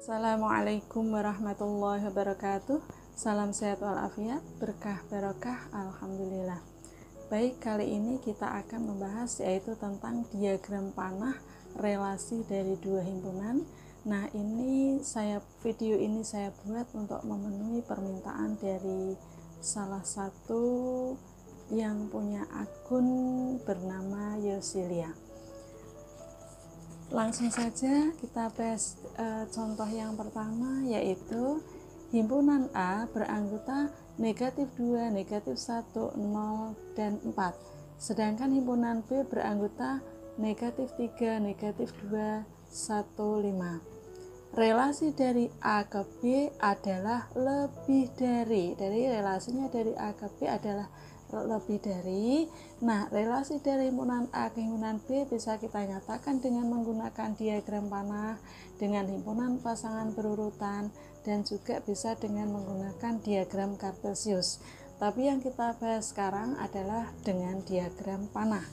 Assalamualaikum warahmatullahi wabarakatuh. Salam sehat walafiat, berkah barokah, alhamdulillah. Baik, kali ini kita akan membahas yaitu tentang diagram panah relasi dari dua himpunan. Nah, video ini saya buat untuk memenuhi permintaan dari salah satu yang punya akun bernama Yosilia. Langsung saja kita bahas contoh yang pertama, yaitu himpunan A beranggota negatif 2, negatif 1, 0, dan 4. Sedangkan himpunan B beranggota negatif 3, negatif 2, 1, 5. Relasi dari A ke B adalah lebih dari relasinya dari A ke B adalah lebih dari. Nah, relasi dari himpunan A ke himpunan B bisa kita nyatakan dengan menggunakan diagram panah, dengan himpunan pasangan berurutan, dan juga bisa dengan menggunakan diagram kartesius. Tapi yang kita bahas sekarang adalah dengan diagram panah.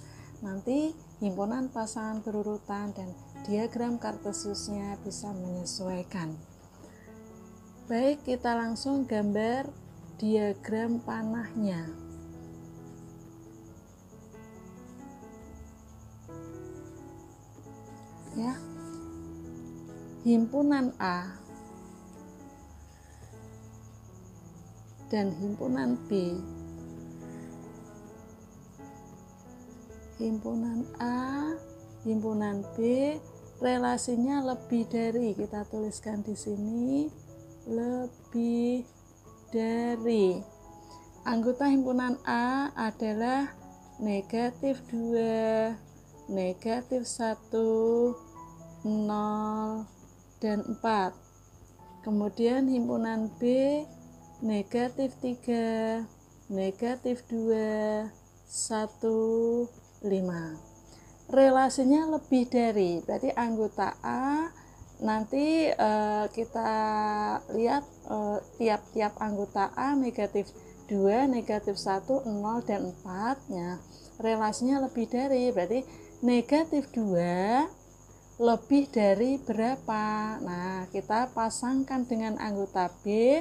Nanti himpunan pasangan berurutan dan diagram kartesiusnya bisa menyesuaikan. Baik, kita langsung gambar diagram panahnya. Ya, himpunan A dan himpunan B. Himpunan A, himpunan B, relasinya lebih dari, kita tuliskan di sini, lebih dari. Anggota himpunan A adalah negatif 2, negatif 1, 0, dan 4. Kemudian himpunan B negatif 3, negatif 2, 1, 5. Relasinya lebih dari, berarti anggota A nanti kita lihat tiap-tiap anggota A negatif 2, negatif 1, 0, dan 4 nya relasinya lebih dari, berarti negatif 2 lebih dari berapa? Nah, kita pasangkan dengan anggota B.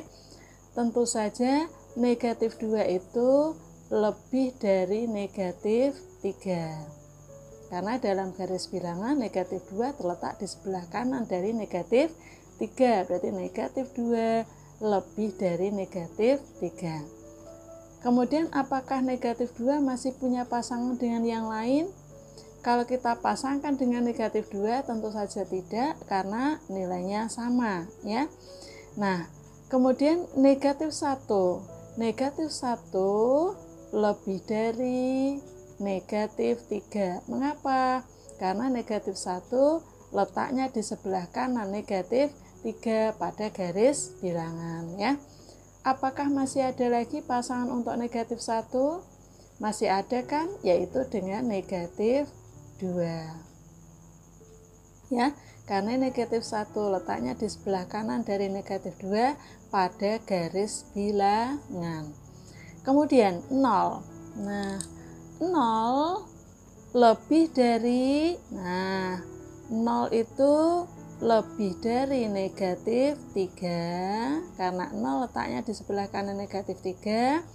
Tentu saja negatif 2 itu lebih dari negatif 3. Karena dalam garis bilangan negatif 2 terletak di sebelah kanan dari negatif 3. Berarti negatif 2 lebih dari negatif 3. Kemudian apakah negatif 2 masih punya pasangan dengan yang lain? Kalau kita pasangkan dengan negatif 2 tentu saja tidak, karena nilainya sama, ya. Nah, kemudian negatif 1. Negatif 1 lebih dari negatif 3. Mengapa? Karena negatif 1 letaknya di sebelah kanan negatif 3 pada garis bilangan, ya. Apakah masih ada lagi pasangan untuk negatif 1? Masih ada kan? Yaitu dengan negatif 2. Ya, karena negatif 1 letaknya di sebelah kanan dari negatif 2 pada garis bilangan. Kemudian 0. Nah, 0 lebih dari, 0 itu lebih dari negatif 3, karena 0 letaknya di sebelah kanan negatif 3.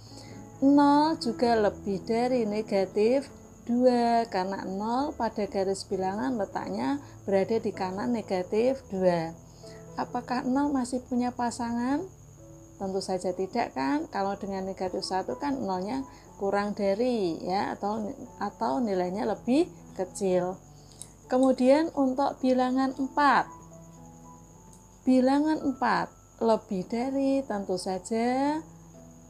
0 juga lebih dari negatif 2, karena 0 pada garis bilangan letaknya berada di kanan negatif 2. Apakah 0 masih punya pasangan? Tentu saja tidak kan. Kalau dengan negatif 1 kan 0-nya kurang dari, ya, atau nilainya lebih kecil. Kemudian untuk bilangan 4. Bilangan 4 lebih dari, tentu saja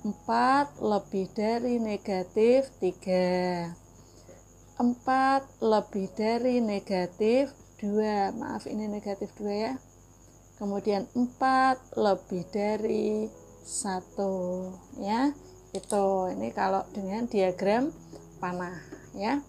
4 lebih dari negatif 3. 4 lebih dari negatif 2. Maaf, ini negatif 2 ya. Kemudian 4 lebih dari 1, ya. Itu, ini kalau dengan diagram panah, ya.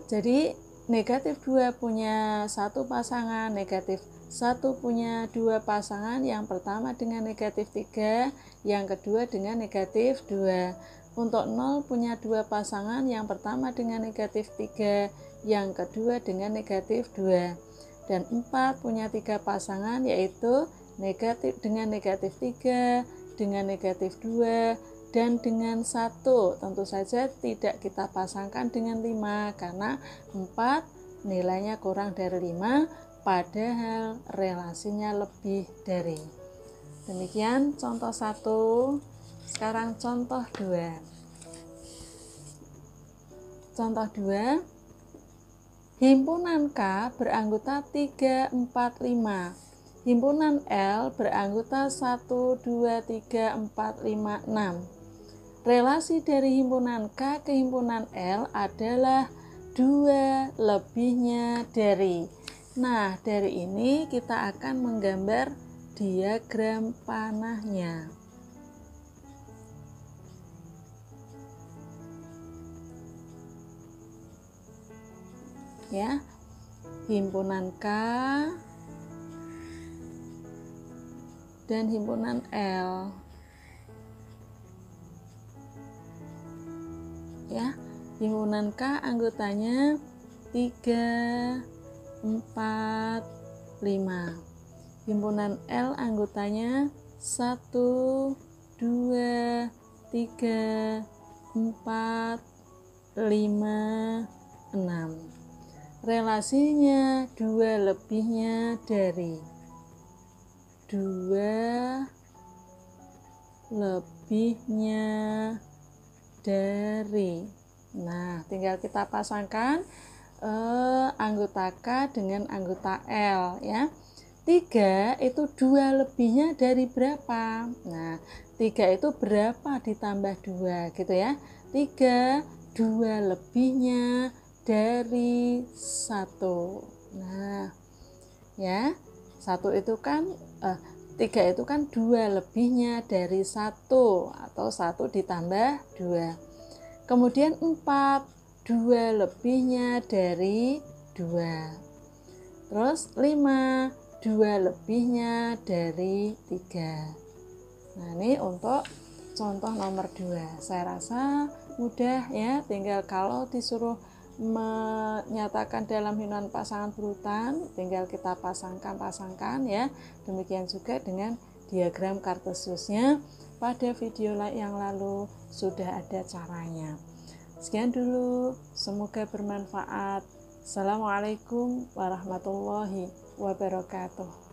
Jadi negatif 2 punya satu pasangan, negatif 1 punya dua pasangan, yang pertama dengan negatif 3, yang kedua dengan negatif 2. Untuk 0 punya dua pasangan, yang pertama dengan negatif 3, yang kedua dengan negatif 2. dan 4 punya 3 pasangan, yaitu negatif dengan negatif 3, dengan negatif 2, dan dengan 1. Tentu saja tidak kita pasangkan dengan 5 karena 4 nilainya kurang dari 5, padahal relasinya lebih dari. Demikian contoh 1. Sekarang contoh 2. Contoh 2, himpunan K beranggota 3, 4, 5. Himpunan L beranggota 1, 2, 3, 4, 5, 6. Relasi dari himpunan K ke himpunan L adalah 2 lebihnya dari. Nah, dari ini kita akan menggambar diagram panahnya. Ya, himpunan K dan himpunan L. Ya, himpunan K anggotanya 3, 4, 5. Himpunan L anggotanya 1, 2, 3, 4, 5, 6. Relasinya 2 lebihnya dari. 2 lebihnya dari. Nah, tinggal kita pasangkan anggota K dengan anggota L ya. 3 itu 2 lebihnya dari berapa? Nah, 3 itu berapa ditambah 2 gitu ya. 3 2 lebihnya dari 1. Nah, ya. 1 itu kan 3 itu kan 2 lebihnya dari 1 atau 1 ditambah 2. Kemudian 4, 2 lebihnya dari 2. Terus 5, 2 lebihnya dari 3. Nah, ini untuk contoh nomor 2. Saya rasa mudah ya, tinggal kalau disuruh menyatakan dalam himpunan pasangan berurutan, tinggal kita pasangkan ya. Demikian juga dengan diagram kartesiusnya. Pada video yang lalu sudah ada caranya. Sekian dulu, semoga bermanfaat. Assalamualaikum warahmatullahi wabarakatuh.